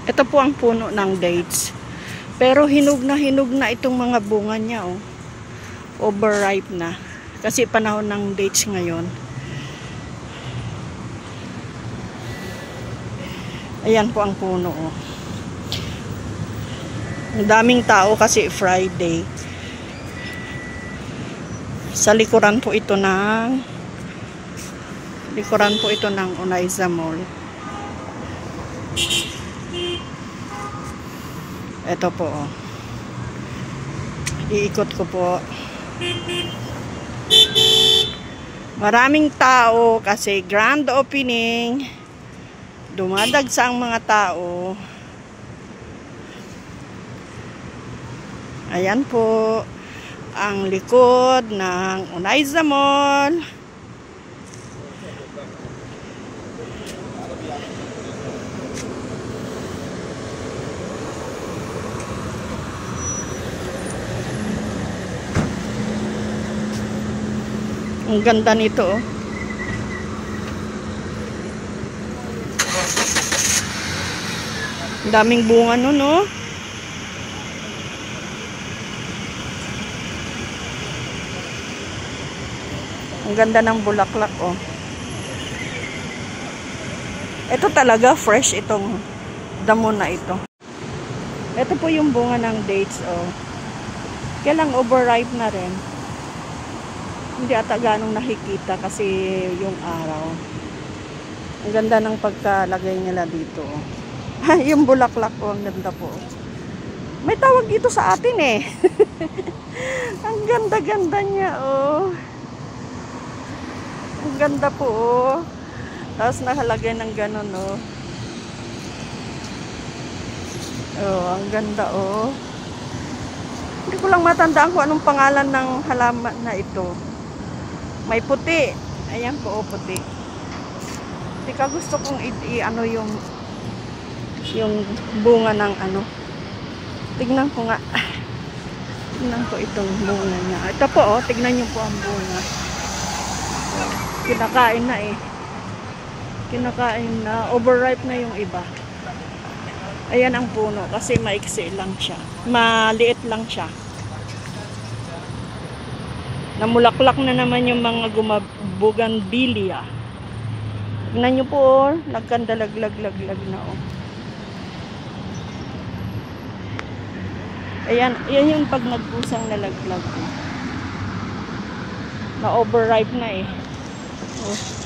Ito po ang puno ng dates. Pero hinog na itong mga bunga niya, oh. Overripe na. Kasi panahon ng dates ngayon. Ayan po ang puno, oh. Ang daming tao kasi Friday. Sa likuran po ito ng Onaiza Mall. Ito po, oh. Iikot ko po. Maraming tao kasi grand opening. Dumadagsang mga tao. Ayan po ang likod ng Onaiza Mall. Ang ganda nito, oh. Ang daming bunga nun, oh. Ang ganda ng bulaklak, oh. Ito talaga fresh itong damo na ito. Ito po yung bunga ng dates, oh. Kailang overripe na rin. Hindi ata ganong nakikita kasi yung araw. Ang ganda ng pagkalagay nila dito, oh. Yung bulaklak, oh, ang ganda po. May tawag dito sa atin, eh. Ang ganda-ganda niya, oh. Ang ganda po, oh. Tapos nakalagay ng ganon, oh. Oh, ang ganda, oh. Hindi ko lang matandaan kung anong pangalan ng halaman na ito. May puti. Ayan po, oh, puti. Hindi ka gusto kong i-ano yung bunga ng ano. Tignan ko nga. Tignan ko itong bunga niya. Ito po, oh. Tignan niyo po ang bunga. Kinakain na, eh. Kinakain na. Overripe na yung iba. Ayan ang puno. Kasi maiksi lang siya. Maliit lang siya. Namulaklak na naman yung mga buganbilya. Tignan nyo po, oh. Nagkandalaglag-laglag na, oh. Ayan, yan yung pag nagpusang nalaglag, oh. Na overripe na, eh. Oh.